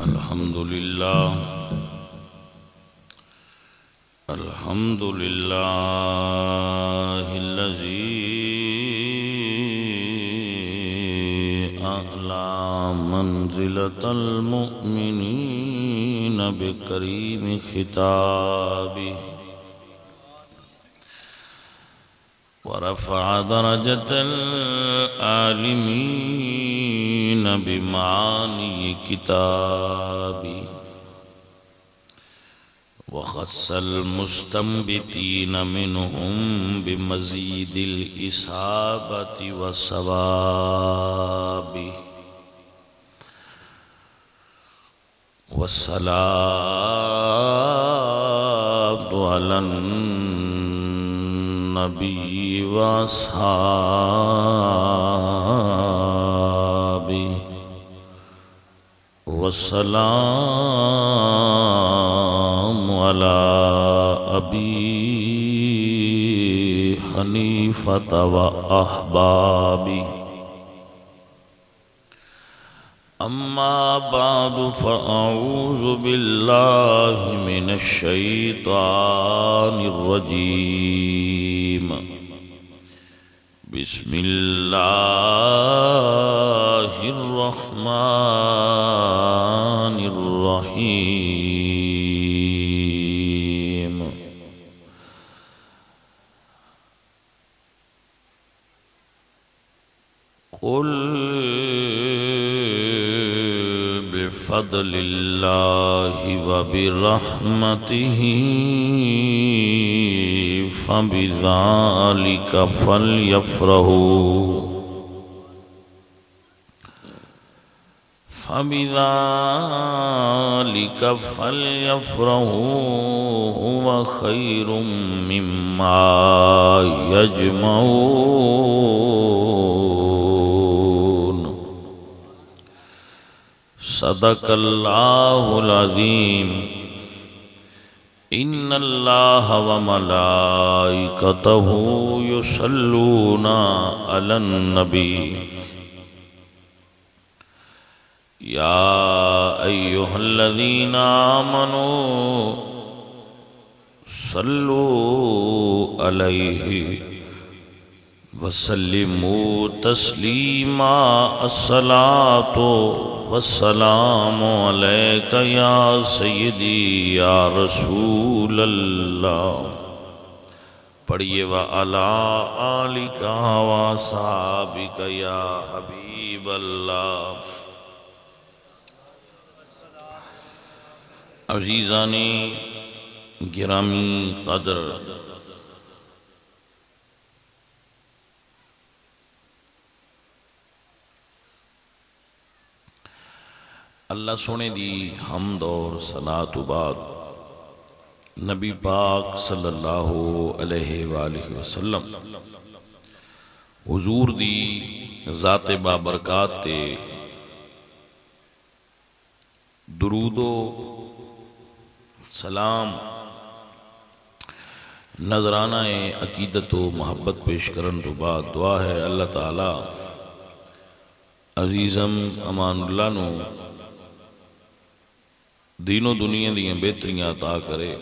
الحمد لله الذي أعلى منزلة المؤمنين بكريم خطابه ورفع درجة العالمين بمعاني كتابه وخص المستنبتين منهم بمزيد الإصابة والصواب والصلاة على النبي وأصحابه والسلام على أبي حنيفة وأحبابه أما بعد فأعوذ بالله من الشيطان الرجيم بسم الله الرحمن الرحيم قل بفضل الله وبرحمته فبذلك فليفرحوا هو خير مما يجمعون صدق الله العظيم إن الله وملائكته يصلون على النبي يا أيها الذين آمنوا صلوا عليه وسلموا تسليما الصلاة والسلام عليك يا سيدي يا رسول الله پڑھئے وعلى آلك وصحابك يا حبيب الله عزیزان گرامی قدر اللہ سونے دی حمد اور صلاۃ و بعد نبی پاک صلی اللہ علیہ وآلہ وسلم حضور دی ذات بابرکات تے درود و سلام نظرانہ عقیدت و محبت پیش کرن تو بعد دعا ہے اللہ تعالی عزیزم امان اللہ نو دین و دنیا دیاں بہتریاں عطا کرے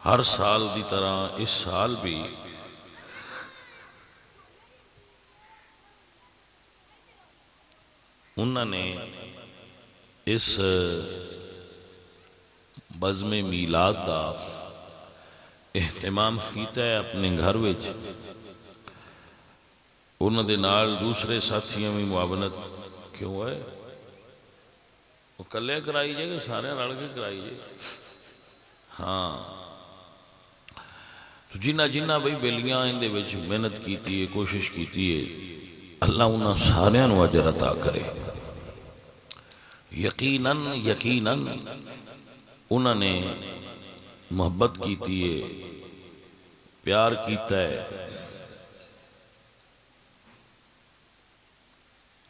ہر سال دی طرح اس سال بھی انہوں نے اس بزم میلاد دا اہتمام کیتا ہے اپنے گھر وچ انہوں دے نال دوسرے ساتھیاں بھی معاونت کیوں ہے وہ کلے کرائی جائے کہ سارے رل کے کرائی جائے ہاں تو جنہ بھئی بیلیاں اندے وچ محنت کیتی ہے کوشش کیتی ہے اللہ انہاں سارے نو اجر عطا کرے یقیناً انہوں نے محبت کیتی ہے پیار کیتا ہے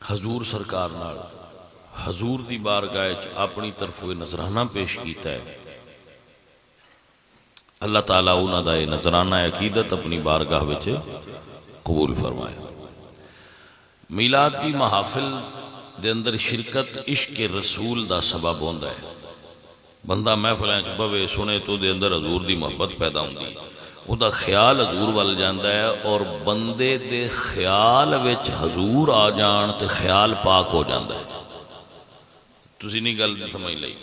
حضور سرکار نال حضور دی بارگاہ اپنی طرف نظرانہ پیش کیتا ہے اللہ تعالیٰ انہاں دا نظرانہ عقیدت اپنی بارگاہ وچ قبول فرمائے۔ میلاد دی محافل دے اندر شرکت عشق رسول دا سبب ہوندا ہے. بندہ محفلیں چ بوے سنے تو دے اندر حضور دی محبت پیدا ہوندی ہے، او دا خیال حضور وال جاندا ہے، اور بندے دے خیال وچ حضور آ جان تے خیال پاک ہو جاندا ہے. تسی نہیں گل سمجھ لئی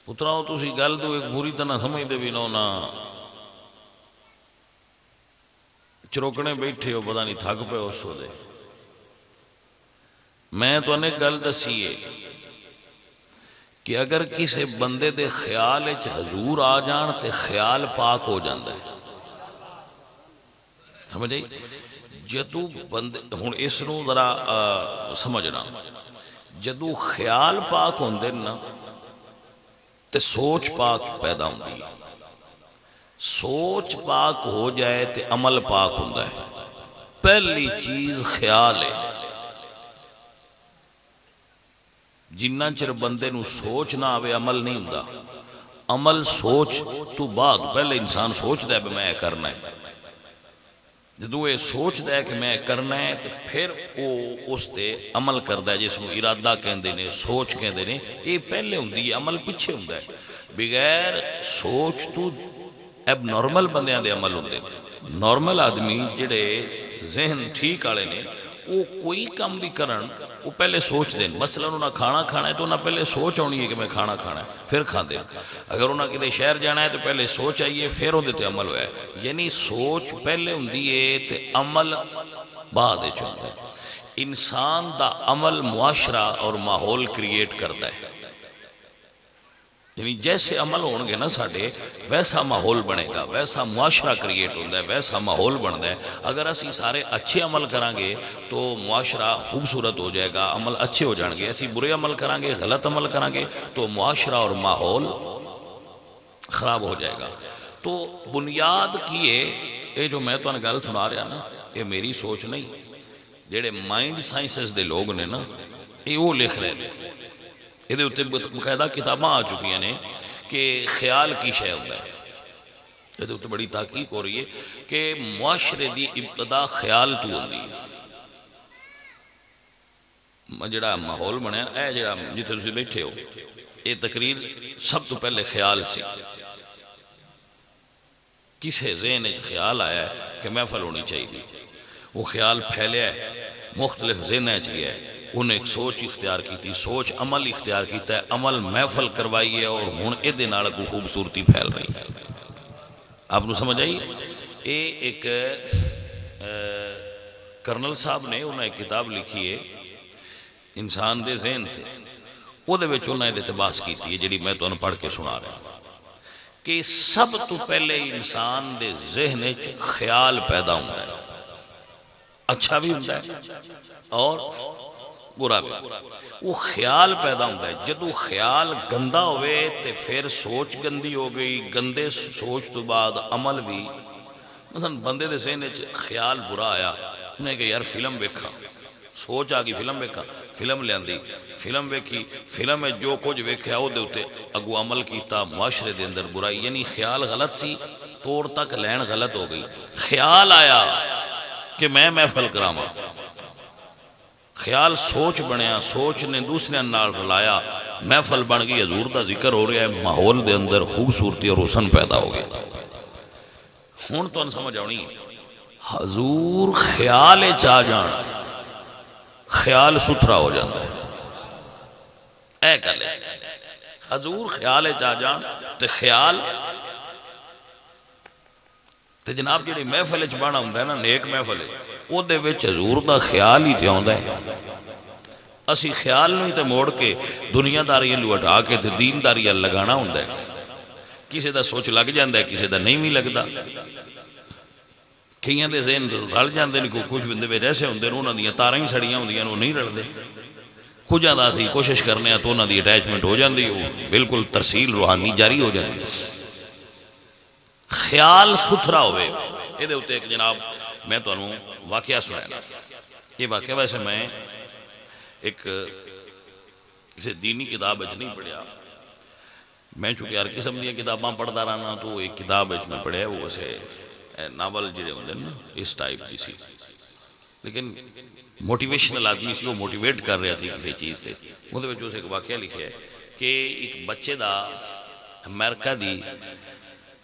پتراؤ، تسی گل تو ایک بری طرح سمجھ دے بھی نہ چروکنے بیٹھے ہو، پتہ نہیں تھک پے اس دے. میں تو انہیں گل دسی ہے کہ اگر کسی بندے دے خیال وچ حضور آ جان تے خیال پاک ہو جاندا ہے. سمجھے جدو بندے ہن اس نو ذرا سمجھنا، جدو خیال پاک ہوندے نا تے سوچ پاک پیدا ہوندی ہے. سوچ پاک ہو جائے تے عمل پاک ہوندا ہے. پہلی چیز خیال ہے. جنہ چر بندے نو سوچ نہ آوے عمل نہیں ہوندا. عمل سوچ تو بعد، پہلے انسان سوچ دے کہ میں کرنا ہے. جدو یہ سوچ دے کہ میں کرنا ہے تو پھر وہ اس تے عمل کردا ہے، جس کو ارادہ کہندے نے، سوچ کہندے نے. یہ پہلے ہوندی ہے، عمل پیچھے ہوندا ہے. بغیر سوچ تو اب نارمل بندیاں دے عمل ہوندے. نارمل آدمی جڑے ذہن ٹھیک والے نے، وہ کوئی کام بھی کرن وہ پہلے سوچ دیں. مثلا انہوں نے کھانا کھانا ہے تو انہیں پہلے سوچ آنی ہے کہ میں کھانا کھانا ہے، پھر کھان دیں. اگر انہیں کدے شہر جانا ہے تو پہلے سوچ آئیے، پھر وہ تے عمل ہوا ہے. یعنی سوچ پہلے ہوندی ہے تے عمل بعد وچ ہوندا ہے. انسان دا عمل معاشرہ اور ماحول کریٹ کرتا ہے. یعنی جیسے عمل ہون گے نا ساڈے، ویسا ماحول بنے گا، ویسا معاشرہ کریٹ ہوتا ہے، ویسا ماحول بنتا ہے. اگر اسی سارے اچھے عمل کریں گے تو معاشرہ خوبصورت ہو جائے گا، عمل اچھے ہو جان گے. اسی برے عمل کریں گے، غلط عمل کریں گے تو معاشرہ اور ماحول خراب ہو جائے گا. تو بنیاد کی ہے یہ جو میں تو گل سنا رہا نا، یہ میری سوچ نہیں. جڑے مائنڈ سائنسز دے لوگ نے نا، یہ وہ لکھ رہے ہیں. یہ باقاعدہ کتاباں آ چکی ہیں کہ خیال کی شے ہوتا ہے. یہ بڑی تحقیق ہو رہی ہے کہ معاشرے دی ابتدا خیال تو ہوتی ہے. جڑا ماحول بنیا اے جڑا جتنے تسی بیٹھے ہو، یہ تقریر سب تو پہلے خیال سی. کسے ذہن خیال آیا ہے کہ محفل ہونی چاہیے، وہ خیال پھیلیا ہے، مختلف ذہن ہے، انہیں ایک سوچ اختیار کی تھی، سوچ عمل اختیار کیتا ہے، عمل محفل کروائی ہے، اور ہون ادھے نال کو خوبصورتی پھیل رہی ہے. آپ نے سمجھ آئی؟ یہ ایک کرنل صاحب نے انہیں ایک کتاب لکھی ہے انسان دے ذہن تھے، وہ دے وچ انہیں اقتباس کی تھی جڑی میں تو انہیں پڑھ کے سنا رہا ہوں کہ سب تو پہلے انسان دے ذہن خیال پیدا ہوتا ہے. اچھا بھی ہوتا ہے اور برا بھی. وہ خیال پیدا ہوتا ہے. جدو خیال گندا ہوئے تے پھر سوچ گندی ہو گئی. گندے سوچ تو بعد عمل بھی. مثلا بندے دے ذہن وچ خیال برا آیا، انہیں کہ یار فلم ویکھا، سوچ آ گئی فلم ویکھا، فلم لیاندی، فلم ویکھی، فلم میں جو کچھ ویکھیا او دے اوتے اگو عمل کیتا، معاشرے دے اندر برائی. یعنی خیال غلط سی، توڑ تک لین غلط ہو گئی. خیال آیا کہ میں محفل کراواں، خیال سوچ بنیا، سوچ نے دوسرے نال رلایا، محفل بن گئی، حضور دا ذکر ہو رہا ہے، ماحول دے اندر خوبصورتی اور حسن پیدا ہو گیا. ہن تو سمجھ آنی حضور خیال چاہ جان خیال ستھرا ہو جاتا ہے. اے گل ہے، حضور خیال چاہ جان تے خیال تے جناب جڑی محفل وچ بنا ہوندا ہے نا، نیک محفل او دے وچ حضور دا خیال ہی تے ہوندا ہے. اسی خیال نہیں تے موڑ کے دنیا داری لوٹا کے تے دین داری لگانا ہوندا ہے. کسی دا سوچ لگ جاندا ہے، کسی دا نہیں بھی لگدا. کئیاں دے ذہن رل جاندے نے، کچھ بندے وچ ایسے ہوندے نے انہاں دیاں تاراں ہی سڑیاں ہوندیاں نے، وہ نہیں رلدے. کچھاں دا اسی کوشش کرنے ہیں تو انہاں دی اٹیچمنٹ ہو جاندی، وہ بالکل ترسیل روحانی جاری ہو جاندی. خیال ستھرا ہوئے. یہ دے ہوتے ایک جناب میں تو انہوں واقعہ سنایا. یہ واقعہ ویسے میں ایک کسی دینی کتاب اچھ نہیں پڑھیا. میں چونکہ ہر قسم دیا کتاباں پڑھتا رہنا، تو ایک کتاب اچھ میں پڑھیا وہ اسے ناول جڑے ہوندے نا اس ٹائپ کی سی. لیکن موٹیویشنل آدمی سی، وہ موٹیویٹ کر رہا سی کسی چیز سے. وہ ایک واقعہ لکھا ہے کہ ایک بچے دا امریکہ دی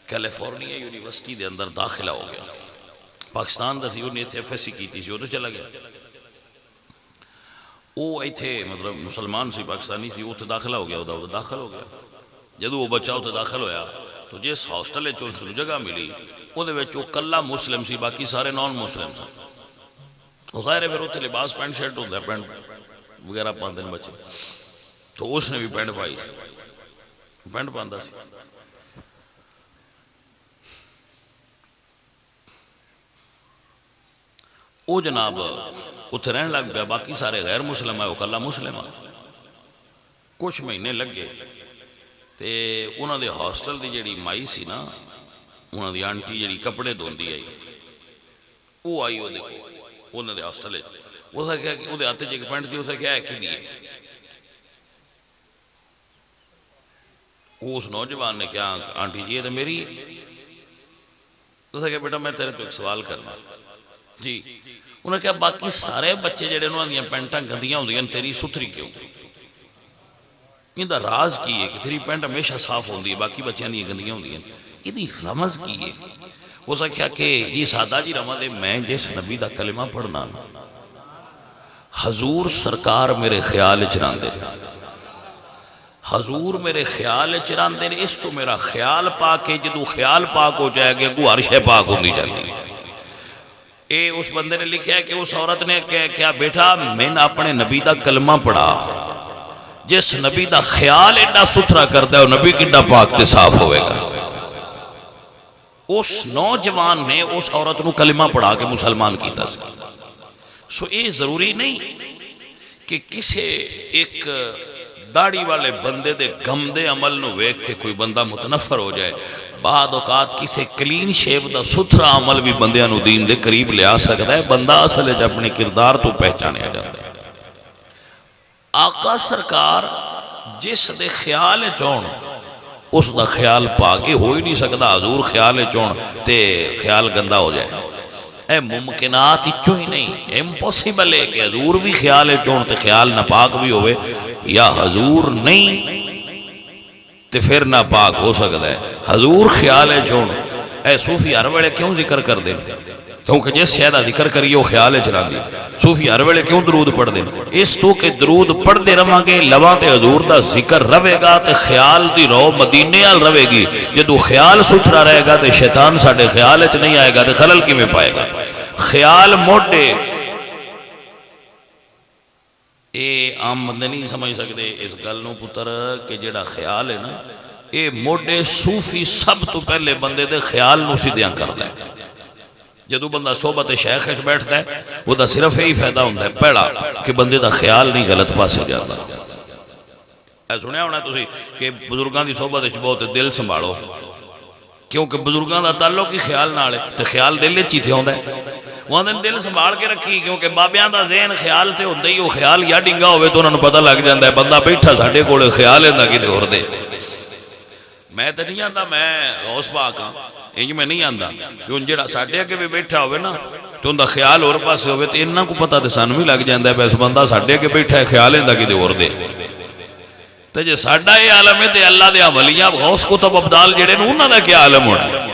کیلیفورنیا یونیورسٹی دے اندر داخلہ ہو گیا. پاکستان دا سی، انہیں اتنے ایف ایس سی کی سی، وہ تو چلا گیا. وہ اتنے مطلب مسلمان سی، پاکستانی سی، وہ داخلہ ہو گیا، وہ داخل ہو گیا. جدو وہ بچہ اتنے داخل ہویا تو جس ہاسٹل جگہ ملی وہ کلا مسلم سی، باقی سارے نان مسلم سی. ظاہر ہے پھر اتنے لباس پینٹ شرٹ ہوتا ہے، پینٹ وغیرہ پاندے ہیں بچے. تو اس نے بھی پینٹ پائی سی، پینٹ پاندا سی. وہ جناب اتنے رہن لگ پیا، باقی سارے غیر مسلم ہے، وہ کلا مسلم ہے. کچھ مہینے لگے تے انہوں دے ہاسٹل دی جڑی مائی سی نا، انہوں دی آنٹی جڑی کپڑے دھوندی آئی، وہ آئی وہ دیکھو انہوں دے ہاسٹل. اس نے کہا کہ وہ ہاتھ ایک پینٹ تھی، اس نے کہا ہے کہ دیے. اس نوجوان نے کہا آنٹی جی یہ تو میری. اس نے کہا بیٹا میں تیرے تو ایک سوال کرنا جی. انہوں نے کہا باقی سارے بچے جڑے انہوں نے پینٹاں گندیاں ہوندیاں تیری ستھری کیوں؟ یہ دا راز کی ہے کہ تیری پینٹ ہمیشہ صاف ہوندی ہے، باقی بچیاں نہیں گندیاں ہوندیاں. یہ دی رمز کی ہے. اس نے کہا کہ یہ سادہ جی رمز ہے، میں جس نبی دا کلمہ پڑھنا حضور سرکار میرے خیال چراندے، حضور میرے خیال چراندے، اس تو میرا خیال پاک ہے. جدو خیال پاک ہو جائے گا کو عرش پاک ہوندی جاتی. اے اس بندے نے لکھا ہے کہ اس عورت نے کیا بیٹا میں نے اپنے نبی دا کلمہ پڑھا، جس نبی دا خیال ایڈا ستھرا کرتا ہے وہ نبی کڈا پاک تے صاف ہوئے گا. اس نوجوان نے اس عورت کو کلمہ پڑھا کے مسلمان کیتا سی. سو یہ ضروری نہیں کہ کسی ایک داڑھی والے بندے دے گمدے عمل نو ویکھ کے کوئی بندہ متنفر ہو جائے. بعد اوقات کسی کلین شیپ دا ستھرا عمل بھی بندیاں نو دین دے قریب لے آ سکتا ہے. بندہ اصل ہے اپنے کردار تو پہچانے جاتا ہے. آقا سرکار جس دے خیال چون اس دا خیال پاک ہو ہی نہیں سکتا. حضور خیال چون تے خیال گندہ ہو جائے. اے ممکنات اچھو ہی نہیں، امپوسیبل ہے کہ حضور بھی خیال چون تے خیال ناپاک بھی ہوئے، یا حضور نہیں تے پھر ناپاک ہو سکتا ہے. حضور خیال چون. اے صوفی ہر ویلے کیوں ذکر کر دیں؟ کیونکہ جس شہدہ ذکر کریے وہ خیال چلا دی. صوفی ہر ویلے کیوں درود پڑھ دیں؟ اس تو کہ درود پڑھ دے رہاں گے لواں تے حضور دا ذکر رہے گا تے خیال دی رو مدینے آل رہے گی. جدو خیال ستھرا رہے گا تے شیطان ساڑھے خیال چ نہیں آئے گا تے خلل کی میں پائے گا. خیال موٹے اے عام بندے نہیں سمجھ سکتے اس گل نو پتر کہ جڑا خیال ہے نا اے موٹے صوفی سب تو پہلے بندے دے خیال نو سیدھیاں کردا ہے. جدو بندہ صحبت شیخ وچ بیٹھتا ہے وہ دا صرف یہی فائدہ ہوتا ہے پہلا کہ بندے دا خیال نہیں غلط پاسے جاتا. اے سنیا ہونا تسی کہ بزرگاں دی صحبت وچ بہت دل سنبھالو، کیونکہ بزرگاں دا تعلق ہی خیال نال ہے تے خیال دل وچ ہی تے ہوندا ہے. وہاں دل سنبھال کے رکھی، کیونکہ بابیاں دا ذہن خیال تے ہوندا ہی، وہ خیال یا ڈنگا ہوئے تو انہاں نوں پتہ لگ جاندا ہے بندہ بیٹھا ساڈے کول خیال ہوندا کتے ہور دے. میں تے نہیں آندا میں غوث پاک ہاں، انج میں نہیں آندا کہ جڑا ساڈے اگے بھی بیٹھا ہوئے نا تو ان دا خیال اور پاسے ہوئے تو انہاں کو پتہ تے سانوں بھی لگ جاندا ہے بس بندہ ساڈے اگے بیٹھا ہے خیال ہوندا کتے ہور دے. تے جے ساڈا یہ عالم ہے تے اللہ دے اولیاء غوث کتب ابدال جڑے نے انہاں دا کیا عالم ہونا؟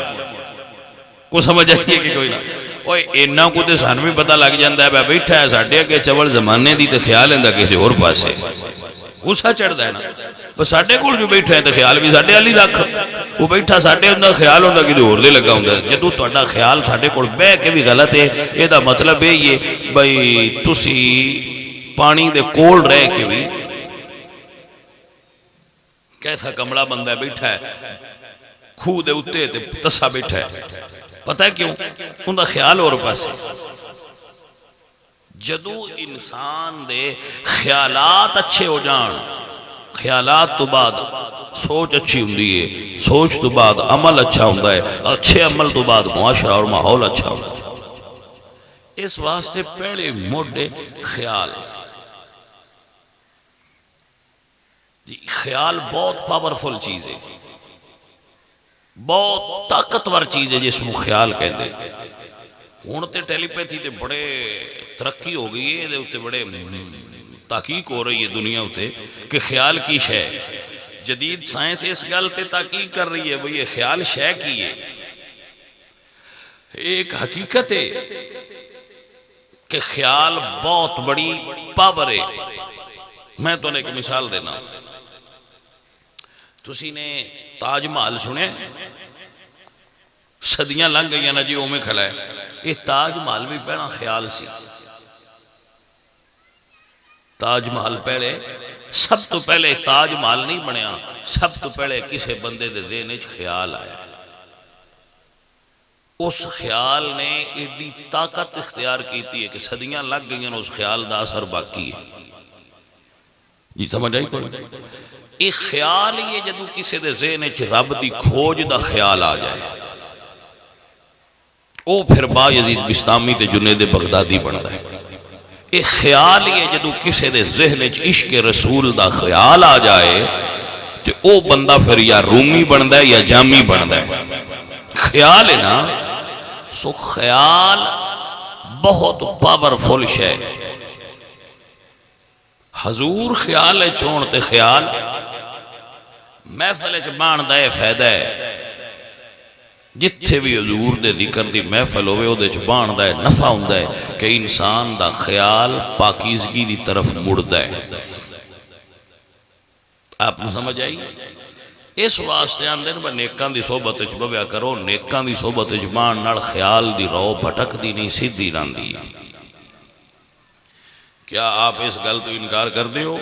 کو سمجھ آئیے کہ کوئی نہ اوے انہاں کو تے سانوں بھی پتہ لگ جاندا ہے بیٹھا ہے ساڈے اگے چول زمانے دی تے خیال ہوندا کسے اور پاسے. غصہ چڑھدا ہے نا بس ساڈے کول جو بیٹھا ہے تے خیال بھی ساڈے والی رکھ، وہ بیٹھا ساڈے ہوندا خیال ہوندا کتے ہور دے لگا ہوندا. جدوں تہاڈا خیال ساڈے کول بیٹھ کے بھی غلط ہے اے دا مطلب یہ ہے بھئی تسی پانی دے کول رہ کے بھی کیسا کمڑا بندہ بیٹھا ہے کھو دے اتے تے تسا بیٹھا ہے. پتہ ہے کیوں؟ ان دا خیال اور پاسے. جدو انسان دے خیالات اچھے ہو جان، خیالات تو بعد سوچ اچھی ہوندی ہے، سوچ تو بعد عمل اچھا ہوندا ہے، اچھے عمل تو بعد معاشرہ اور ماحول اچھا ہوندا ہے. اس واسطے پہلے موڈے خیال. خیال بہت پاورفل چیز ہے، بہت طاقتور چیز ہے جس کو خیال کہتے ہیں. ہوں تو ٹیلیپیتھی تے بڑے ترقی ہو گئی ہے، یہ بڑے تحقیق ہو رہی ہے دنیا اتنے کہ خیال کی شے، جدید سائنس اس گل تے تحقیق کر رہی ہے بھئی یہ خیال شے کی ہے، ایک حقیقت ہے کہ خیال بہت بڑی پاور ہے۔ میں تو ایک مثال دینا، تسی نے تاج محل سنے، صدیاں لنگ گئی نا جی وہ میں کھلا ہے، یہ تاج محل بھی پہنا خیال سی۔ تاج محل پہلے سب تو پہلے تاج محل نہیں بنیا، سب تو پہلے کسے بندے دے ذہن وچ خیال آیا، اس خیال نے ایڈی طاقت اختیار کیتی ہے کہ صدیاں لگ گئی ہیں اس خیال دا اثر باقی ہے۔ جی سمجھ آئی کوئی؟ ایک خیال یہ جدو کسی دے ذہن وچ رب دی کھوج دا خیال آ جائے، او پھر با یزید بستامی تے جنید بغدادی بنتا ہے۔ ایک خیال یہ جدو کسی دے ذہن وچ عشق رسول دا خیال آ جائے تو او بندہ پھر یا رومی بنتا ہے یا جامی بنتا ہے۔ خیال ہے نا، سو خیال بہت پاورفل ہے۔ حضور خیال ہے چونتے خیال محفل چبان دائے فیدہ ہے، جتھے بھی حضور دے ذکر دی محفل ہوئے او دے چبان دائے نفع ہوندہ ہے کہ انسان دا خیال پاکیزگی دی طرف مڑتا ہے۔ آپ نے سمجھ آئی؟ اس واسطے آندھن با نیکان دی صحبت چبویا کرو، نیکان دی صحبت چبان نال خیال دی رو بھٹک دی نہیں سیدھی راندی۔ کیا آپ اس گل تو انکار کر دے ہو؟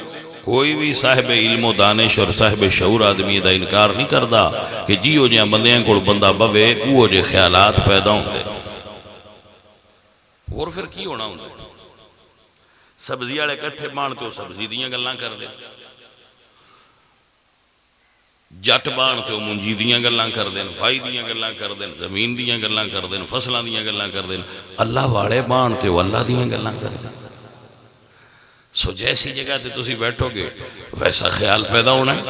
کوئی بھی صاحب علم و دانش اور صاحب شعور آدمی دا انکار نہیں کردا کہ جی ہو جہاں بندیاں کو بندہ بوے وہ جے خیالات پیدا ہوں دے، اور پھر کی ہونا ہوں دے؟ سبزی والے کٹھے بان تو سبزی دیاں گلاں کر دے، جٹ بان تو منجی دیاں گلاں کر دیں، بھائی دیاں گلاں کر دیں، زمین دیاں گلاں کر دیں، فصلہ دیاں گلاں کر دیں، اللہ والے بان تو اللہ دیاں گلاں کر دیں۔ سو جیسی جگہ تے تسی بیٹھو گے ویسا خیال پیدا ہونا ہے۔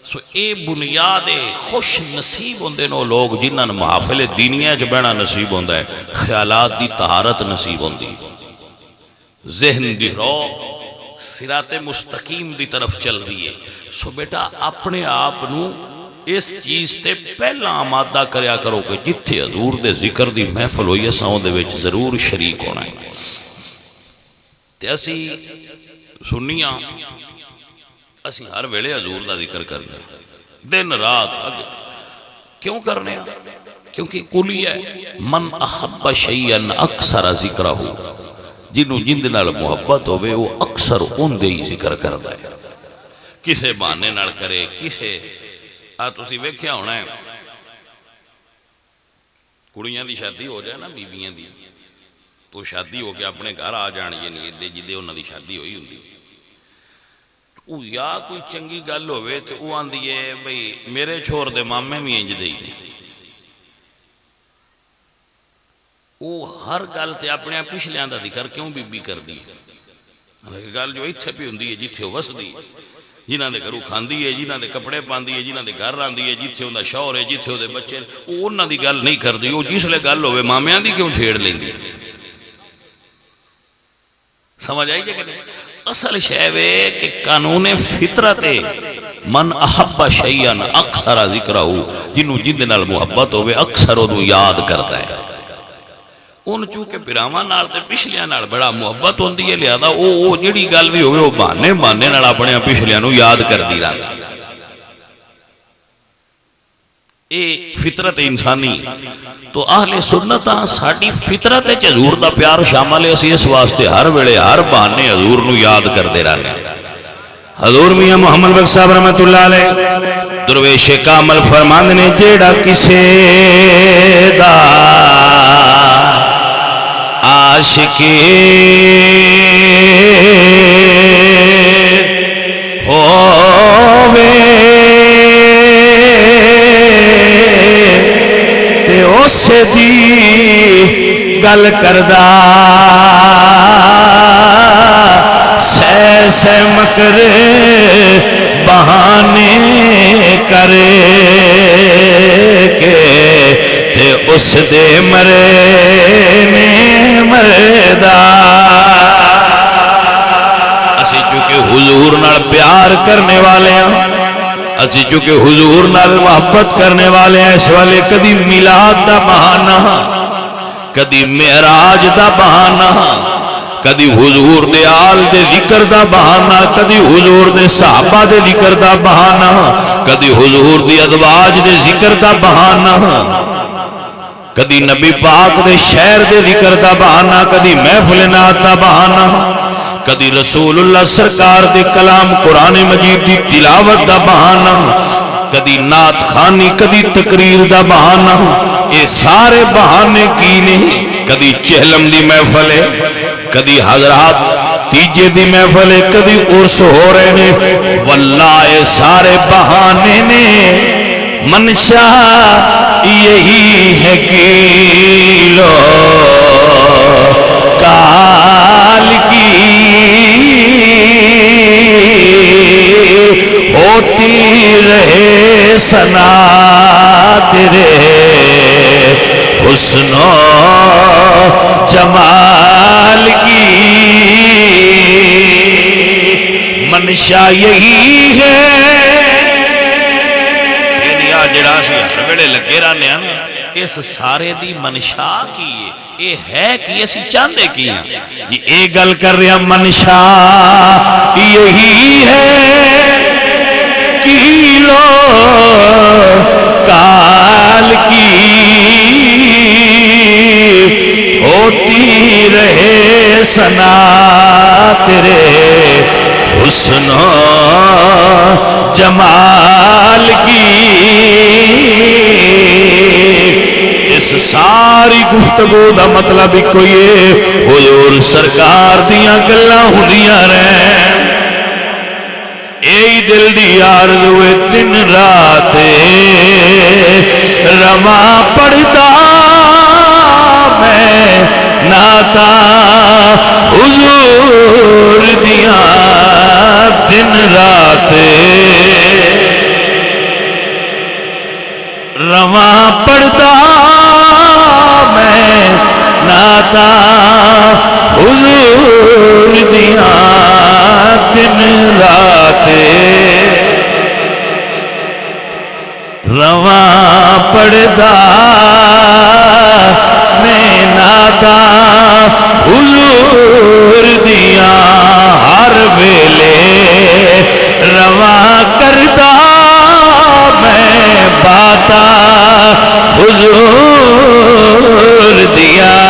سو اے بنیاد خوش نصیب ہوندے نو لوگ جنہاں محافل دینیاں جو بینا نصیب ہوندہ ہے، خیالات دی طہارت نصیب ہوندی، ذہن دی رو صراط مستقیم دی طرف چل رہی ہے۔ سو بیٹا اپنے آپ نو اس چیز تے پہلا آمادہ کریا کرو کہ جتھے حضور دے ذکر دی محفل ہوئی ہے ساؤں دے وچ ضرور شریک ہونا ہے۔ تے اسی سنیاں اسی ہر ویلے حضور دا ذکر کرنے دن رات کیوں کرنے؟ کیونکہ کلی ہے من احب شیئن اکثر ذکرہ ہو، جنہوں جند نال محبت ہوئے وہ اکثر ان دے ہی ذکر کردہ ہے، کسے بانے نال کرے کسے تسی ویکھیا ہونا ہے کڑیاں دی شادی ہو جائے نا بیبیاں دی، تو شادی ہو کے اپنے گھر آ جانی یہ نہیں دے جدے انہاں دی شادی ہوئی ہوندی، او یا کوئی چنگی گل ہوئے تو او آندھی ہے بھئی میرے چھوڑ دے مامے بھی انج دے ہی دے، او ہر گل تے اپنے پچھلے آندھا ذکر کیوں بی کر دی؟ گل جو اتھے بھی ہوندی ہے جتھے وس دی، جنہاں دے گھروں کھاندی ہے، جنہاں دے کپڑے پاندی ہے، جنہاں دے گھر راندی ہے، جتھے ہوندہ شوہر ہے، جتھے ہوندے بچے، او انہاں دی گل نہیں کر دی، او جس لے گل ہوئے مامیاں دی کیوں چھیڑ لیں گی؟ سمجھ آئی جائے کہ نہیں؟ اصل شہوے کہ قانون فطرت من احب شیئن اکثر ذکرہ ہو، جنہوں جند نال محبت ہوئے اکثر انہوں یاد کرتا ہے۔ ان چونکہ پیراواں نال تے پچھلیاں نال بڑا محبت ہوندی ہے، لہذا او جڑی گل بھی ہوئے وہ بہانے نال اپنے پچھلیاں نوں یاد کر دی رہا۔ اے فطرت انسانی تو اہل سنتاں ساڈی فطرت وچ حضور دا پیار شامل ہے، اسی اس واسطے ہر ویلے ہر بہانے حضور نوں یاد کردے رہنے۔ حضور میاں محمد بخش صاحب رحمۃ اللہ علیہ درویش کامل فرماندے نے جیڑا کسے دا عاشقی ہووے تے اس دی گل کردا سہ سہ مکر بہانے کرے کے تے اس دے مرے کرنے والے ہیں، اسی چونکہ حضور نال محبت کرنے والے ہیں، اس والے کدی میلاد دا بہانہ، کدی معراج دا بہانہ، کدی حضور دے آل دے ذکر دا بہانہ، کدی حضور دے صحابہ دے ذکر دا بہانہ، کدی حضور دی ازواج دے ذکر دا بہانہ، کدی نبی پاک دے شہر دے ذکر دا بہانہ، کدی محفل نعت دا بہانہ، کدی رسول اللہ سرکار دے کلام قرآن مجید دی تلاوت دا بہانہ، کدی نعت خانی، کدی تقریر دا بہانہ، اے سارے بہانے کی نہیں۔ کدی چہلم دی محفل ہے، کدی حضرات تیجے دی محفل ہے، کدی عرس ہو رہے نے، واللہ اے سارے بہانے نے، منشا یہی ہے کہ کال کی ہوتی رہے ثنا تیرے حسن و جمال کی، منشا یہی ہے۔ جڑا سی ہر ویلے لگے رہنے ہیں اس سارے دی منشا کی ہے، ہے کہ اسی چاہندے کی ہیں جی، اے گل کر رہے ہیں منشا یہی ہے کہ لو کال کی ہوتی رہے ثنا تیرے حسن و جمال کی۔ اس ساری گفتگو دا مطلب ہی کوئی ہے، حضور سرکار دیاں گلاں ہوندیاں رہن، اے دل دی آرزو دن رات رواں پڑھتا میں ناتا حضور دیاں دن رات رواں پڑھتا میں ناتا حضور دیاں دن رات رواں پڑھتا میں ناتا حضور دیاں ہر ویلے رواں کرتا میں باتا حضور دیاں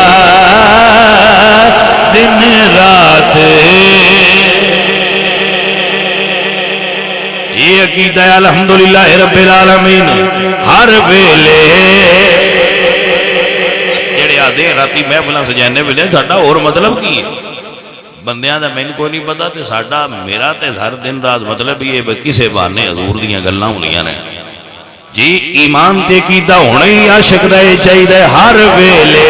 دن رات۔ یہ عقیدہ ہے الحمدللہ رب العالمین، ہر ویلے جڑے آدھے راتی محفلاں سجانے ویلے ساڈا اور مطلب کی ہے، بندیاں دا مین کوئی نہیں پتا تے ساڈا میرا تے ہر دن رات مطلب یہ کسے بہانے حضور دیاں گلاں ہونیاں نے جی۔ ایمان تے کیتا ہونا ہی عاشق دا یہ چاہیے ہر ویلے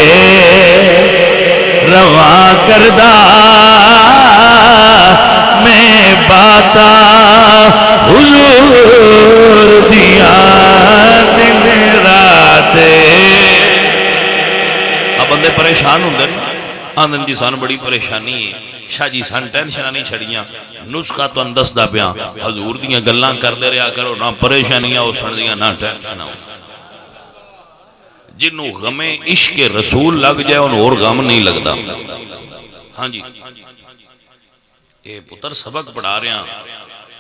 رواں کردا میں باتا حضور دیاں دن رات۔ اب بندے پریشان ہوندے آندن جی سان بڑی پریشانی ہے، شاہ جی سان ٹینشنہ نہیں چھڑیاں، نسخہ تو اندس دا پیاں حضور دیاں گلاں کر دے رہا کرو، نہ پریشانیاں ہو سن دیاں نہ ٹینشنہ ہو۔ جنہوں غم عشق رسول لگ جائے ان اور غم نہیں لگتا۔ ہاں جی اے پتر سبق پڑھا رہے ہیں،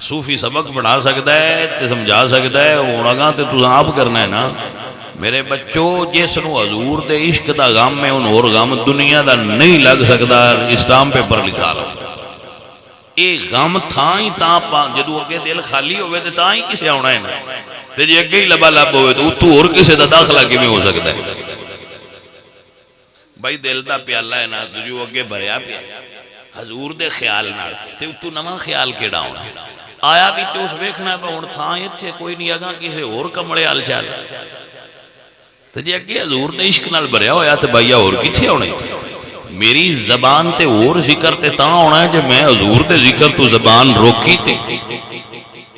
صوفی سبق پڑھا سکتا ہے تے سمجھا سکتا ہے، اونگاں تے تو آپ کرنا ہے نا۔ میرے بچوں جس نو حضور دے عشق دا غم میں ان اور غم دنیا دا نہیں لگ سکتا، اسلام پیپر لکھا رہا اے غم تھا ہی تاں جدو اگے دل خالی ہوئے تے تاں ہی کسے آنا ہے نا، تے جی اگے ہی لبا لب ہوئے تو اتو اور کسے دا داخلہ کی میں ہو سکتا ہے۔ بھائی دل دا پیالہ ہے نا جو اگے بھریا پیا حضور دے خیال نال تے اتو نواں خیال کیڑا ہونا آیا بھی چوس ویکھنا پہ ہن تھاں ایتھے کوئی نہیں اگاں کسے اور کمڑے حال چال تے جی اگے حضور دے عشق نال بھریا ہویا تے بھائیا اور کتھے ہونے میری زبان تے اور ذکر تے تاں ہونا ہے جو میں حضور دے ذکر تو زبان روکی تے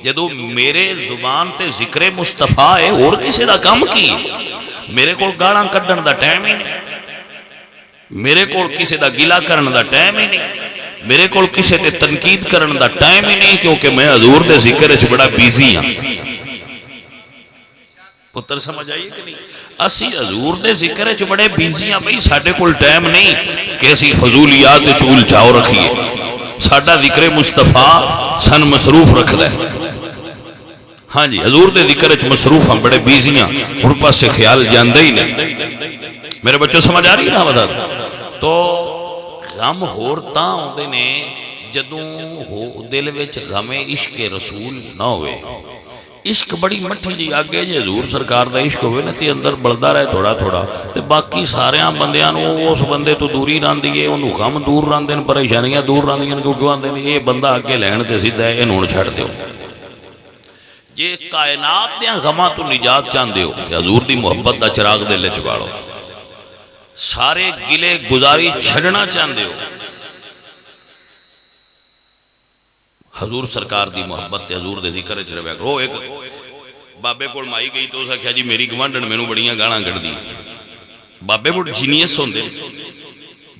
جدو میرے زبان تے ذکر مصطفیٰ ہے اور کسے دا کم کی میرے کو گاڑاں کڈن دا ٹائم ہی نہیں، میرے کو کسے دا گلا کرن دا ٹائم ہی نہیں، میرے کو کسی تے تنقید کرن دا ٹائم ہی نہیں، کیونکہ میں حضور دے ذکر وچ بڑا بیزی ہاں۔ پتر سمجھ آئیے کہ نہیں؟ اسی حضور دے ذکر وچ بڑے بیزی ہاں بھئی، ساڈے کول ٹائم نہیں کہ اسی فضولیات چول چاؤ رکھیے۔ ساڈا ذکر مصطفیٰ سن مصروف رکھدا ہے۔ ہاں جی، حضور دے ذکر وچ مصروف ہم بڑے بیزی ہاں، ہن پاسے خیال جاندا ہی نہیں۔ میرے بچوں سمجھ آ رہی ہے نا بات؟ تو غم ہور تاں ہوندے نے جدوں ہو دل وچ غم عشق رسول نہ ہوئے۔ عشق بڑی مٹھی جی آگے جی حضور سرکار دا عشق ہوئے نا تے اندر بلدا رہے تھوڑا تھوڑا، تے باقی ساریاں بندیاں نو اس بندے تو دوری راندی ہے، انہوں غم دور راندے ہیں، پریشانیاں دور راندی ہیں، کیوں آندے ہیں یہ بندہ آگے لین تے سیدھا ہے، انہوں چھڑ دیو۔ یہ کائنات دیاں غماں تو نجات چاندے ہو کہ حضور دی محبت دا چراغ دل وچ باڑو، سارے گلے گزاری چھڑنا چاندے ہو، حضور سرکار دی محبت تے حضور دے ذکر وچ رہیا کرو۔ ایک بابے کول مائی گئی تو اس آکھیا جی میری گوانڈن مینوں بڑیاں گالاں کڈدی۔ بابے بڑے جینیس ہوندے،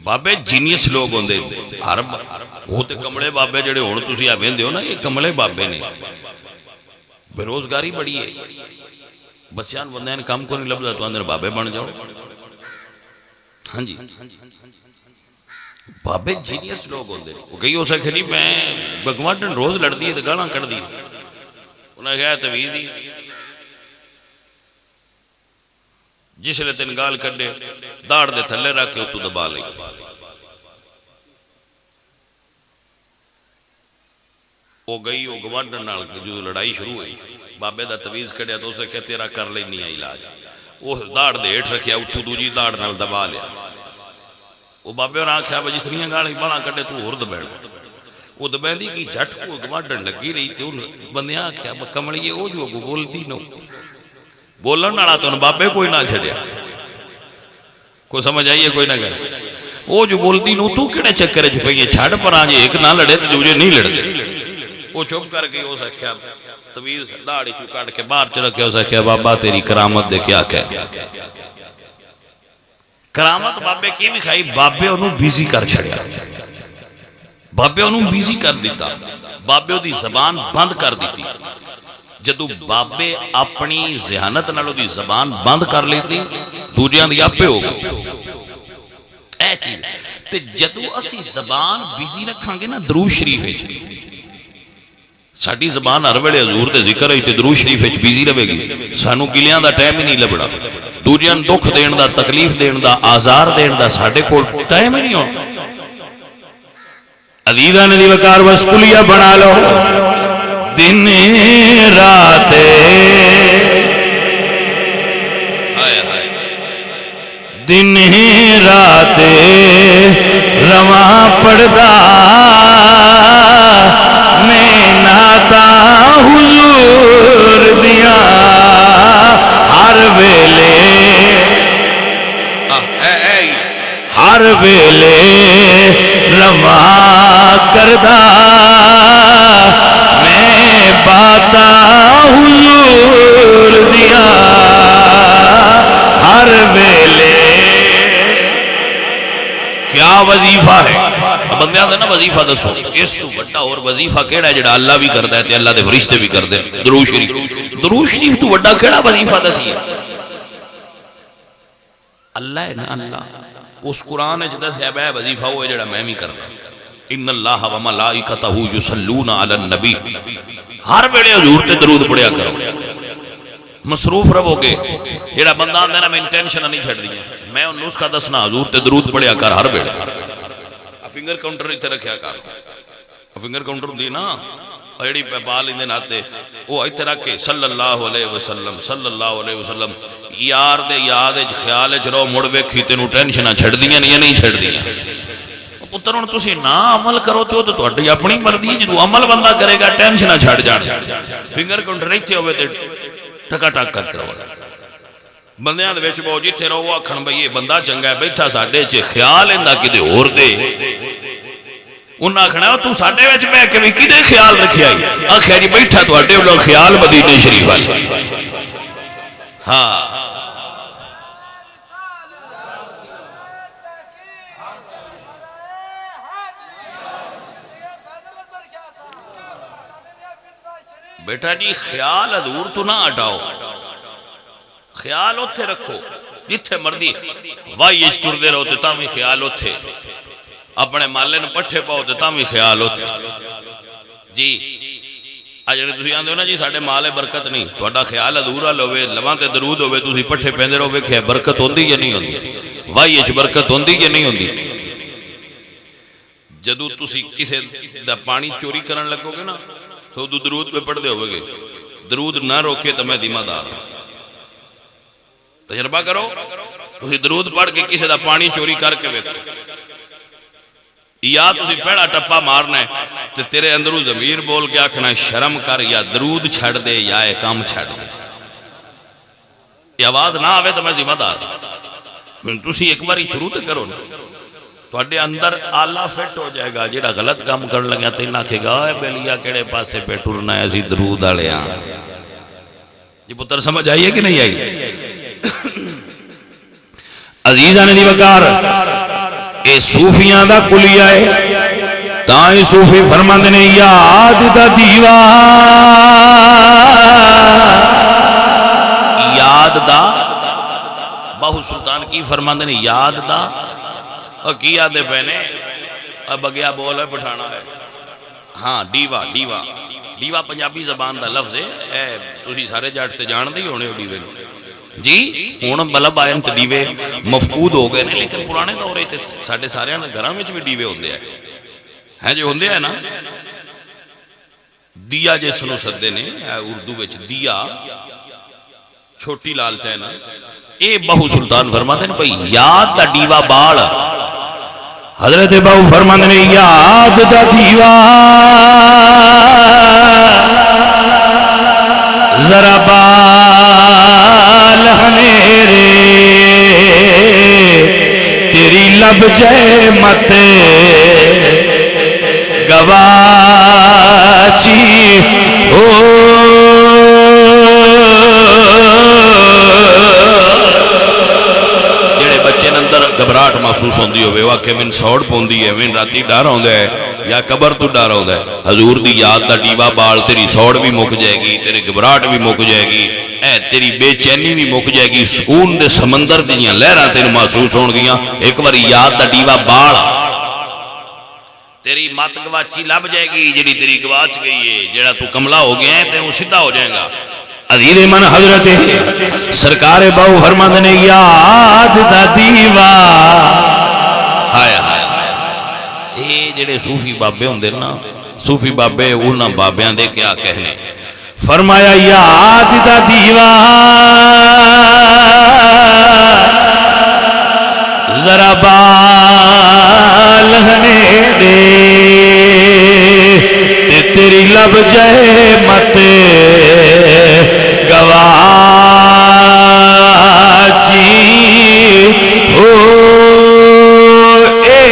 بابے جینیس لوگ ہوندے، ہر وہ تے کملے بابے جڑے ہن تسی آ ویندے ہو نا، یہ کملے بابے نے۔ بے روزگاری بڑی ہے، بچیاں بندیاں نے کام کو نہیں لبدا تو اندر بابے بن جاؤ۔ ہاں جی، بابے جینیس لوگ ہوندے۔ وہ کہی ہو سکے نہیں میں بگوانڈن روز لڑ دی تو گالاں کر دی، انہیں کہا تویز ہی جس لئے تین گال کڈے داڑ دے تھلے رکھ کے اتو دبا لئی۔ وہ گئی وہ گوانڈن نال جو لڑائی شروع ہوئی، بابے دا تویز کڈیا تو اسے کہ تیرا کر لئی نہیں علاج۔ وہ داڑ دے ہٹ رکھیا اتو دوجی داڑ نال دبا لیا۔ وہ بابے اور آنکھ ہے بجی تھنیاں گالی بڑا کٹے تو ہور دبیڑ۔ وہ دبیندی کی جھٹ کو گوانڈن لگی رہی تھی، بندیاں آنکھیا کمڑیے وہ جو بول دی نو بولن نالا تو بابے کوئی نہ چھڑیا، کوئی سمجھ آئیے کوئی نہ گئے وہ جو بول دی نو تو کڑے چکرے چھپے یہ چھاڑ پر آجے ایک نہ لڑے تو دوجے نہیں لڑ دے۔ وہ چپ کر کے ہو سکیا تویز داڑی چو کاٹ کے باہر چرکے ہو سکیا بابا تیری کرامت دے کیا کہ کرامت بابے کی بھی کھائی، بابے انہوں بیزی کر چھڑیا، بابے انہوں بیزی کر دیتا، بابے دی زبان بند کر دیتی۔ جدو بابے اپنی ذہانت نالو دی زبان بند کر لیتی دوجیاں دی آپے ہو گئی۔ اے چیز تے جدو اسی زبان بیزی رکھاں گے نا درود شریف ہے، ساڑی زبان ہر ویلے حضور دے ذکر ہے تے درود شریف ہے بیزی رہے گی، سانو گلیاں دا ٹائم ہی نہیں لبڑا، دوجیاں دکھ دین دا تکلیف دین دا آزار دین دا ساڑے کو ٹائم ہی نہیں ہو۔ عزیزان دی وقار بس کلیہ بنا لو، دن رات دن رات رواں پڑدا میں ناتا حضور دیاں ہر ویلے ہر ویلے رواں کردا میں باتا حضور دیاں ہر ویلے۔ کیا وظیفہ ہے بندیاں دا نا وظیفہ دسو، اس تو بڑا اور وظیفہ کیڑا ہے جڑا اللہ بھی کردا ہے تے اللہ دے فرشتے بھی کردے ہیں؟ درود شریف، درود شریف تو بڑا کیڑا وظیفہ دسی ہے؟ اللہ ہے نا، اللہ اس قرآن وچ دسیا ہے وظیفہ وہ ہے جڑا میں بھی کرنا، ان اللہ و ملائکتہ یصلون علی النبی، ہر ویلے حضور تے درود پڑھیا کرو، مصروف رہو گے۔ جڑا بندہ آندا نا میں ٹینشن نہیں چھڑ دی، میں ان نسخہ دسنا حضور تے درود پڑھیا کر ہر ویلے۔ فنگر کاؤنٹر ایتھے رکھیا کر، فنگر کاؤنٹر ہوندی نا ایڑی پہ پا لیندے ناتے وہ ایتھے رکھ کے صلی اللہ علیہ وسلم صلی اللہ علیہ وسلم یار دے یاد وچ خیال وچ رہو، مڑ ویکھی تینوں ٹینشناں چھڑ دیاں یا نہیں چھڑ دیاں۔ پتر ہن تسی نہ عمل کرو تو تہاڈی اپنی مرضی ہے، جدوں عمل بندہ کرے گا ٹینشناں چھڑ جان۔ فنگر کاؤنٹر ایتھے ہوے تے ٹکا ٹک کرتے رہو، بندیاں دے وچ بہو جتھے رہو آکھن بھئی یہ بندہ چنگا ہے بیٹھا ساڈے چ خیال ایندا کدے ہور دے، انہاں آکھنا تو ساڈے وچ بیٹھ کے وی کدے خیال رکھیا ہے؟ آکھیا جی بیٹھا تواڈے ولوں خیال مدینے شریف والے۔ ہاں بیٹا جی خیال حضور تو نہ ہٹاؤ، خیال اتھے رکھو جتھے مرضی وائی اچ ٹردے رہو تے تاں بھی خیال اتھے، اپنے مالے نوں پٹھے پاؤ تے تاں بھی خیال اتھے۔ جی جڑے تسی آندے ہو نا جی ساڈے مال برکت نہیں، تہاڈا خیال حضور ال ہوے، لواں تے درود ہوے، تسی پٹھے پیندے رہو، ویکھیا برکت ہوندی یا نہیں ہوندی؟ وائی اچ برکت ہوندی یا نہیں ہوندی؟ جدو تسی کسے دا پانی چوری کرن لگو گے نا تو درود پہ پڑھ دے ہوئے گے، درود نہ روکے تو میں ذمہ دار ہوں۔ تجربہ کرو، تسی درود پڑھ کے کسے دا پانی چوری کر کے ویکھو، یا تسی پیڑا ٹپا مارنا ہے تو تیرے اندروں ضمیر بول کے آکھنا شرم کر، یا درود چھڑ دے یا اے کام چھڑ دے۔ یہ آواز نہ آوے تو میں ذمہ دار ہوں۔ تسی ایک باری شروع تے کرو نا، تواڈے اندر آلہ فٹ ہو جائے گا۔ جیڑا غلط کام کرن لگا تے نہ کہے گا اے بیلیا کیڑے پاسے پہ ٹرنا ہے، اسی درود والے ہاں۔ یہ پتر سمجھ آئیے کہ نہیں آئی؟ عزیزاں دی وقار اے صوفیاں دا کلیہ ہے، تاں ہی صوفی فرماندے نے یاد دا دیوا، یاد دا باہو سلطان کی فرماندے نے یاد دا اور کی آدھے پہنے بگیا بول ہے پٹھانا ہے۔ ہاں ڈیوا، ڈیوا ڈیوا پنجابی زبان دا لفظ ہے، اے تسی سارے جاٹ تے جان دی ہونے ہو ڈیوے جی۔ ہن بلب آئے تے ڈیوے مفقود ہو گئے نے، لیکن پرانے دورے تے ساڈے سارے گھراں وچ بھی ڈیوے ہوندے ہیں جو ہوندے ہیں نا۔ دیا جس نو سدے نے اردو وچ دیا، چھوٹی لالٹین، اے بہو سلطان فرماتے ہیں بھئی یاد دا ڈیوا بال۔ حضرت بہو فرماتے ہیں یاد دا دیوا ذرا بال ہمیرے، تیری لب جے مت گواچی ہو۔ جڑے بچے اندر گھبراہٹ محسوس ہوندی ہوئے، واقعی من سوڑ پوندی ہے، من راتی ڈر ہوندا ہے یا قبر تو ڈر ہوندا ہے، حضور دی یاد دا ڈیوا بال، تیری سوڑ بھی مک جائے گی، تیری گھبراہٹ بھی مک جائے گی، اے تیری بے چینی بھی مک جائے گی، سکون دے سمندر دیاں لہراں تینوں محسوس ہون گیاں۔ ایک باری یاد دا ڈیوا بال، تیری مات گواچی لب جائے گی، جڑی تیری گواچ گئی ہے، جڑا تو کملا ہو گیا ہے تے وہ سیدھا ہو جائے گا۔ عزیز من حضرت سرکار باؤ فرماندے نے یاد دا دیوا، ہائے ہائے اے جڑے صوفی بابے ہوندے نا، صوفی بابے انہاں بابیاں دے کیا کہنے، فرمایا یاد دا دیوا ذرا بال ہنے دے، تے تیری لب جائے مت گواچی ہو۔ اے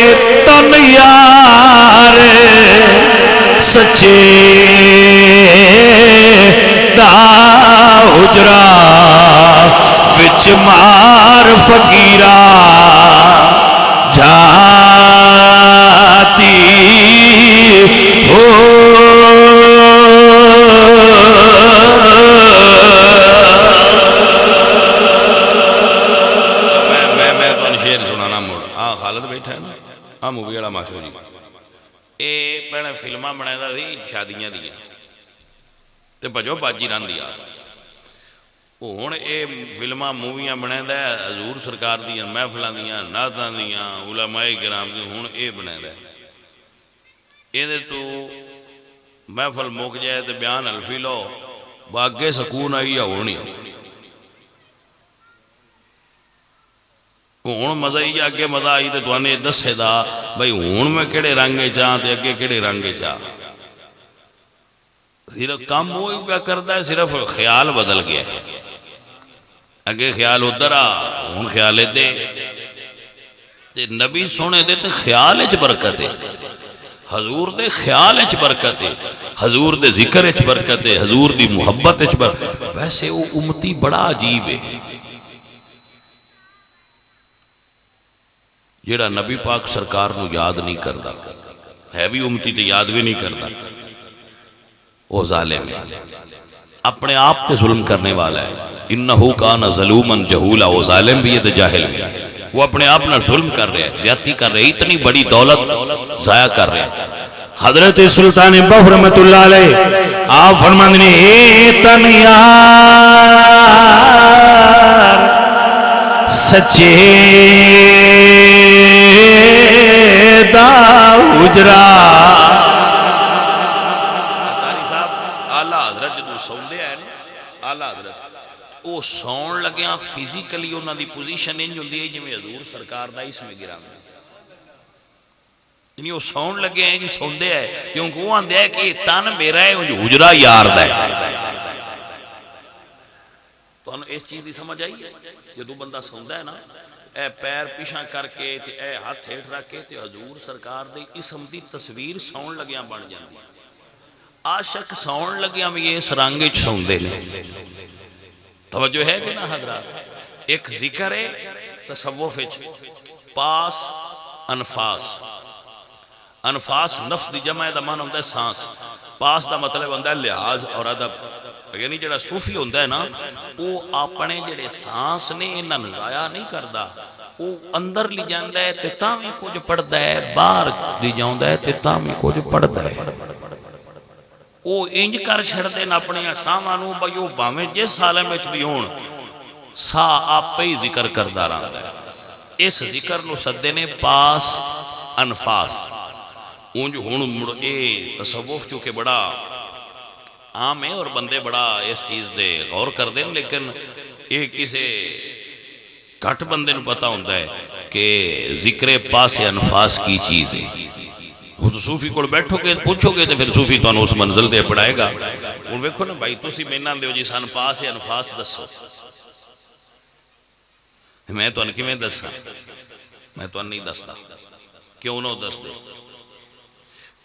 تن یار سچے دا حجرا وچ مار فقیرا جاتی ہو۔ خالد بیٹھا ہے نا، ہاں مووی والا ماشٹر جی، اے پہلے فلماں بنایا سی شادیاں دیا تے بھجو باجی رن دیا، ہن اے فلماں موویاں بنایا حضور سرکار دیاں محفلاں دیاں نعتاں دیاں علماء کرام دی، ہن اے بنایا اے تو محفل مک جائے تے بیان الفی لو باگے سکون آئی یا ہونی۔ ہوں مزہ ہی اگے مزہ آئی تو توانے دسے دا بھائی ہوں میں کہڑے رنگے چاہ تے اگے کہڑے رنگے چاہ، صرف کام وہی پیا کرتا ہے، صرف خیال بدل گیا ہے۔ اگے خیال ادھر آ، ہوں خیال دے تے نبی سونے دے تے خیال اچ برکت ہے، حضور دے خیال اچ برکت ہے، حضور دے ذکر اچ برکت ہے، حضور دی محبت اچ برکت۔ ویسے وہ امتی بڑا عجیب ہے جیڑا نبی پاک سرکار نو یاد نہیں کرتا، ہے بھی امتی تے یاد بھی نہیں کرتا۔ وہ ظالم ہے، اپنے آپ پہ ظلم کرنے والا ہے۔ انہو کان ظلوما جہولا، وہ ظالم بھی ہے تو جاہل بھی ہے، وہ اپنے آپ نہ ظلم کر رہے ہیں، زیادتی کر رہے ہیں، اتنی بڑی دولت ضائع کر رہے ہیں۔ حضرت سلطان بہو رحمت اللہ علیہ آپ فرماندے نے اے تن یار سچے دا اجرا۔ قاری صاحب آلہ حضرت جدو سوندے آئے نا، آلہ حضرت وہ سون لگیاں فزیکلی انہوں دی پوزیشن انج ہوندی ہے جویں حضور سرکار دا اس میں گرام ہے، یعنی وہ سون لگے ہیں جو سوندے ہیں، کیونکہ وہ آندے ہے کہ تن میرا ہے حجرا یار دا ہے۔ تو انہوں اس چیز دی سمجھ آئی ہے، جدو بندہ سوندا ہے نا، اے پیر پیشاں کر کے تے اے ہاتھ ہیٹھ رکھ کے تے حضور سرکار دے اسم دی تصویر سون لگیاں بن جاندی۔ عاشق سون لگیاں بھی اس رنگ وچ سوندے نے۔ توجہ ہے کہ نہ حضرات؟ ایک ذکر ہے تصوف وچ پاس انفاس، انفاس نفس دی جمع دا معنی ہوتا ہے سانس، پاس دا مطلب ہوتا ہے لحاظ اور ادب۔ یعنی جڑا صوفی ہوتا ہے نا، وہ اپنے جڑے سانس نے انہاں نوں ضائع نہیں کردا، وہ اندر لی جاندا ہے تے تاں وی کچھ پڑھدا ہے، باہر لی جاوندا ہے تے تاں وی کچھ پڑھدا ہے۔ وہ انج کر چھڑدے ن اپنے ساواں نوں بھئی وہ بھاویں جس عالم وچ بھی ہون، سا آپ ہی ذکر کردا رہندا ہے۔ اس ذکر نو سدے نے پاس انفاس۔ اونج ہن مڑ اے تصوف چونکہ بڑا عام ہے اور بندے بڑا اس چیز دے غور کر دیں، لیکن یہ کسے گھٹ بندے نو پتہ ہوندا ہے کہ ذکر پاس انفاس کی چیز ہے۔ وہ تو صوفی کو بیٹھو گے پوچھو گے تو پھر صوفی تو اس منزل دے پڑھائے گا۔ اور ویکھو نا بھائی تسی مینا دیو جی سن پاس انفاس دسو، میں تو ان کی میں دسا، میں تو ان نہیں دستا، کیوں نہ دس دے؟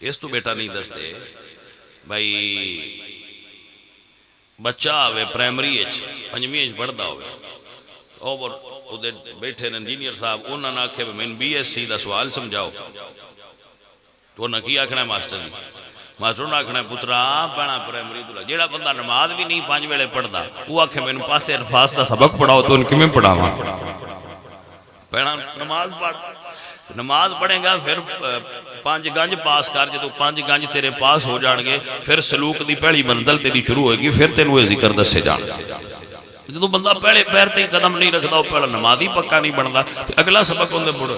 اس تو بیٹا نہیں دس دے بھائی بچہ آوے پرائمری ایچ پنجمی ایچ بڑھدا ہوئے اور ادھر بیٹھے انجینئر صاحب انہوں نے آکھے میں بی ایس سی دا سوال سمجھاؤ، تو انہوں نے کی آکھنا ہے ماسٹر جی؟ ماسٹر نے آکھنا ہے پترا پڑھنا پرائمری تو جیڑا بندہ نماز بھی نہیں 5 ویلے پڑھدا، وہ آکھے میں پاس انفاس دا سبق پڑھاؤ تو ان کی میں پڑھاواں؟ پہنا نماز پڑھ، نماز پڑھیں گا پھر 5 گنج پاس کر، جدو 5 گنج تیرے پاس ہو جان گے پھر سلوک دی پہلی منزل تیری شروع ہوئے گی، پھر تینوں یہ ذکر دسے جان۔ جدو بندہ پہلے پیر تے قدم نہیں رکھدا، وہ پہلا نمازی پکا نہیں بندا، تے اگلا سبق ہوندے پڑھو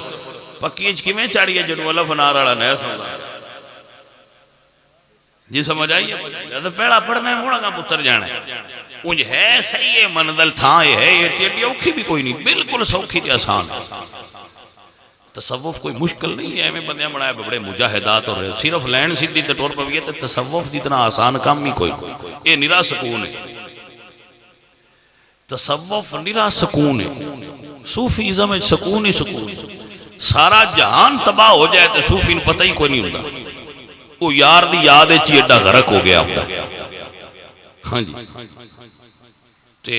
پکی اچ کیویں چاڑی ہے جدو الف نار والا نیا سوندا جی سمجھ آئی ہے؟ جب پہلا پڑھنا ہے موڑا کا پتر جانا ہے، انج ہے صحیح ہے منزل تھا یہ ہے، یہ ٹیڈی اوکھی بھی کوئی نہیں، بالکل سوکھی تے آسان ہے۔ تصوف کوئی مشکل نہیں ہے، میں بندیاں بنایا بڑے مجاہدات اور صرف لین سیدھی تے ٹور پوی ہے، تے تصوف جتنا آسان کام ہی کوئی، یہ نرا سکون ہے۔ تصوف نرا سکون ہے، صوفیزم میں سکون ہی سکون، سارا جہان تباہ ہو جائے تو صوفی نے پتہ ہی کوئی نہیں ہوتا، وہ یار دی یاد ہے چی ایڈا غرق ہو گیا ہوتا۔ ہاں جی تے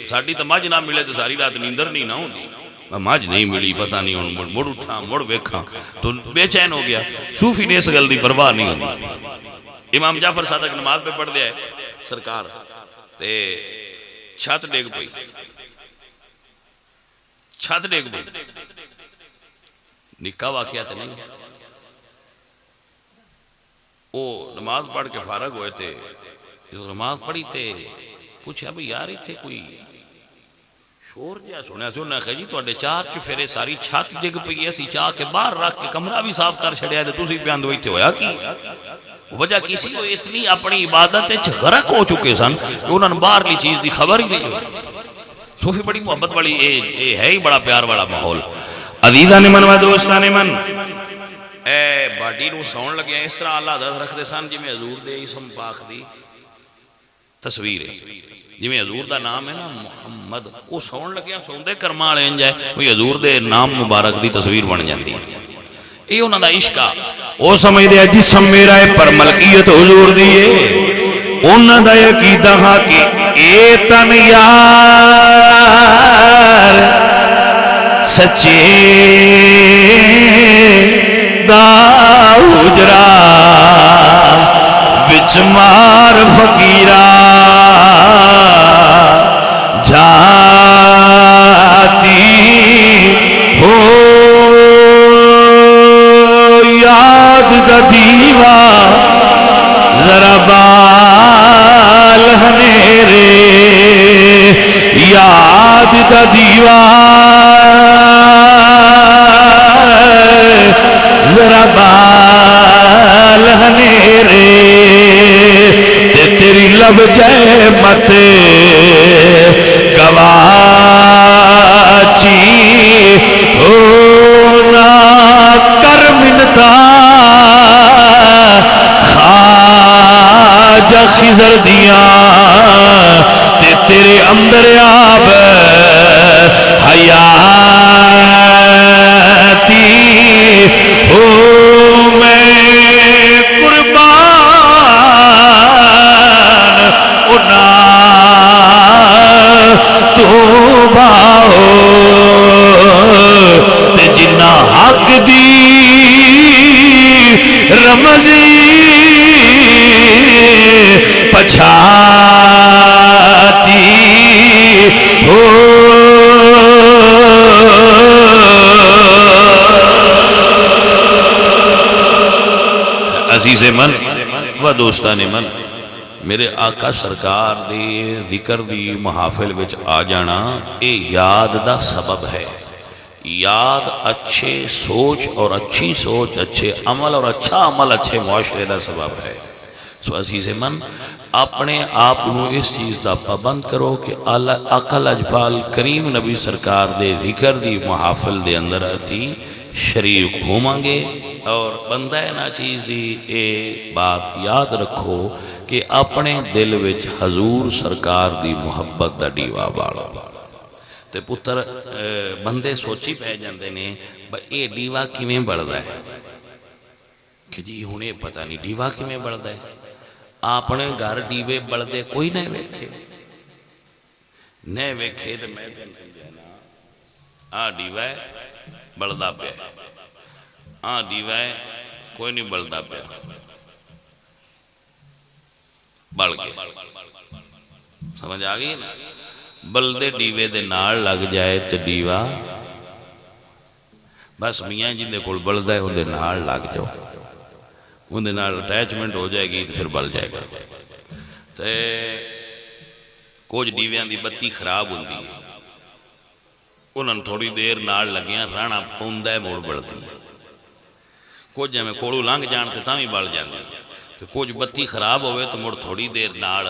ساڑی تو مجھ نہ ملے تو ساری رات نیندر نہیں نہ ہوتی، مجھ نہیں ملی پتہ نہیں ہوں مڑ اٹھا مڑ بیکھا تو بے چین ہو گیا۔ صوفی نے اس گل دی پرواہ نہیں ہوتی۔ امام جعفر صادق نماز پہ پڑھ دیا ہے سرکار تے چھت ڈیگ پئی، چھت ڈیگ پئی، نکاح واقعہ تے نہیں، وہ نماز پڑھ کے فارغ ہوئے تھے، جو نماز پڑھی تے پوچھا بھی یار اتھے کوئی شور جہاں سنیا سے انہیں کہا جی تو اڈے چار کے پھرے ساری چھت ڈگ پئی ایسی چاہ کے باہر رکھ کے کمرہ بھی صاف کر چھڑیا ہے تو بھی اندھوئی تھے ہویا کی وجہ کسی کو اتنی اپنی عبادت غرق ہو چکے سن کہ انہوں نے باہر لی چیز دی خبر ہی نہیں ہوئی۔ صوفی بڑی محبت والی ہے ہی بڑا پیار والا ماحول۔ عزیزان من و دوستان من، اے باڈی نو سون لگے اس طرح اللہ حضرت رکھ دے سن جی میں حضور دے اسم پاک دی تصویر ہے، جی میں حضور دا نام ہے نا محمد، وہ سون لگیا سون دے کرمال ہیں جائے وہ حضور دے نام مبارک دی تصویر بن جاندی ہے۔ یہ انہوں دا عشقہ وہ سمجھ دے جسم میرا ہے پر ملکیت حضور دیئے، انہوں دا یقیدہ ہاں کہ اے تن یار سچے دا اجرا وچ مار فقیرا جاتی ہو یاد دا دیوا ذرا بال ہنیرے یاد دا دیوا ذرا بال ہنیرے تے تیری لب جائے مت گواچی ہونا کر منتا خواجہ خضر دیاں تے تیرے اندر آب حیاتی ہو میں قربان انا تو باہو تے جنہ حق دی رمزی پچھاتی ہو عزیز من و دوستان من میرے آقا سرکار دے ذکر دی محافل وچ آ جانا اے یاد دا سبب ہے یاد اچھے سوچ اور اچھی سوچ اچھے عمل اور اچھا عمل اچھے معاشرے دا سبب ہے سو عزیز من اپنے آپ نو اس چیز دا پابند کرو کہ آقا اجپال کریم نبی سرکار دے ذکر دی محافل دے اندر اسی شریک ہوماں گے اور بندہ نا چیز دی اے بات یاد رکھو کہ اپنے دل وچ حضور سرکار دی محبت دا ڈیوا بالا تے پتر بندے سوچی پہ جاندے نے اے ڈیوا کیویں بڑھدا ہے کہ جی ہنے پتہ نہیں ڈیوا کیویں بڑھدا ہے اپنے گھر ڈیوے بڑھدے کوئی نہ ویکھے تے میں آ ڈیوا ہے بڑھدا پیا ہاں دیوا ہے کوئی نہیں بلدا پیا بڑھ گئے سمجھ آ گئی نا بلدے ڈیوے دے نال لگ جائے تو ڈیوا بس میاں جی دے کول بلدا ہے اندے نال لگ جاؤ اندے نال اٹیچمنٹ ہو جائے گی تو پھر بل جائے گا تے کچھ ڈیویاں دی بتی خراب ہوندی ہے انہوں تھوڑی دیر نال لگیاں رانا پوندا ہے موڑ بڑھتی ہے کچھ جائے میں کوڑو لنگ جانتے تاں بھی بڑھ جاندے تو کچھ بتی خراب ہوئے تو مڑ تھوڑی دیر نال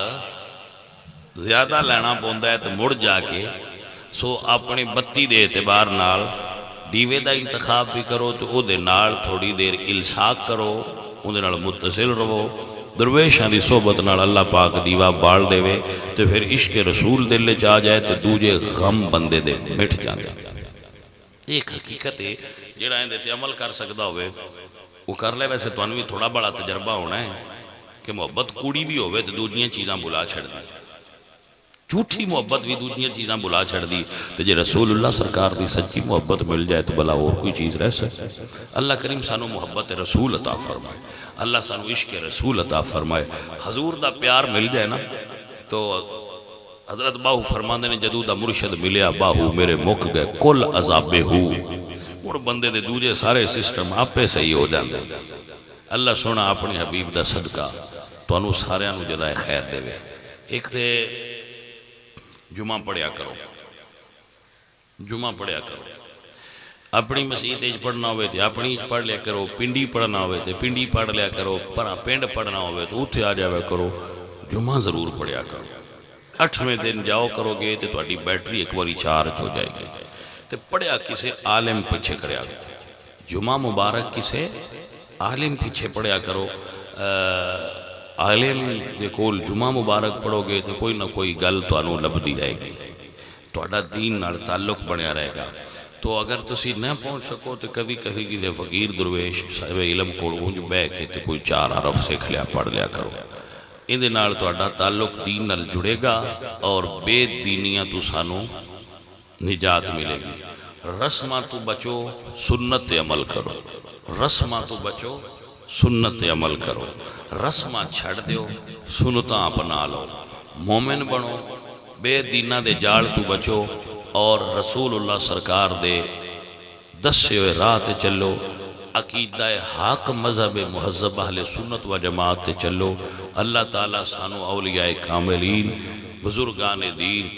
زیادہ لینا پوندا ہے تو مڑ جا کے سو اپنی بتی دے اعتبار نال ڈیوے دا انتخاب بھی کرو تو او دے نال تھوڑی دیر الساق کرو ان دے نال متصل رہو درویشاں دی صحبت نال اللہ پاک دیوا بال دے وے تو پھر عشق رسول دل چاہ جائے تو دوجے غم بندے دے مٹ جاندے ایک حقیقت ہے جڑا اندے تے عمل کر سکدا ہوئے وہ کر لے ویسے تو انوی تھوڑا بڑا تجربہ ہونا ہے کہ محبت کوڑی بھی ہوئے تو دوجیاں چیزاں بلا چھڑ دی جھوٹی محبت بھی دوجیاں چیزاں بلا چھڑ دی تو جے رسول اللہ سرکار دی سچی محبت مل جائے تو بلا اور کوئی چیز رہ سکے اللہ کریم سانو محبت رسول عطا فرمائے اللہ سانو عشق رسول عطا فرمائے حضور دا پیار مل جائے نا تو حضرت باہو فرماندے نے جدو دا مرشد ملیا باہو میرے مک گئے کل عذابے ہو اور بندے دے دوجے سارے سسٹم آپ پہ صحیح ہو جاندے اللہ سونا اپنی حبیب دا صدقہ تو انو سارے انو جلائے خیر دے وے ایک تے جمعہ پڑھیا کرو اپنی مسجد پڑھنا ہوئے تھے اپنی پڑھ لیا کرو پنڈی پڑھنا ہوئے تھے پنڈی پڑھ لیا کرو پنڈ پڑھنا ہوئے تو اتھے آ جاوے کرو جمعہ ضرور پڑھیا کرو 8ویں دن جاؤ کرو گے تو تہاڈی بیٹری ایک باری چارج ہو جائے گی تو پڑھیا کسے عالم پیچھے کریا جمعہ مبارک کسے عالم پیچھے پڑھیا کرو عالم دے کول جمعہ مبارک پڑھو گے تو کوئی نہ کوئی گل تو انو لبدی رہے گی تہاڈا دین نال تعلق بنیا رہے گا تو اگر تسی نہ پہنچ سکو تو کبھی کسی فقیر درویش صاحب علم کو بہ کے تو کوئی 4 حرف سیکھ لیا پڑھ لیا کرو اندے نال تہاڈا تعلق دین نال جڑے گا اور بے دینیاں تو سانو نجات ملے گی رسمہ تو بچو سنت عمل کرو رسمہ تو بچو سنت تے عمل کرو، رسمہ چھڑ دیو، سنتاں اپنا لو، مومن بنو، بے دینہ دے جال تو بچو، اور رسول اللہ سرکار دے دسے ہوئے راہ تے چلو، عقیدہ حق مذہب مہذب اہل سنت و جماعت تے چلو۔ اللہ تعالیٰ سانو اولیاء کاملین، بزرگان دین،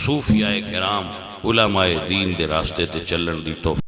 صوفیاء کرام، علماء دین دے راستے تے چلن دی توفیق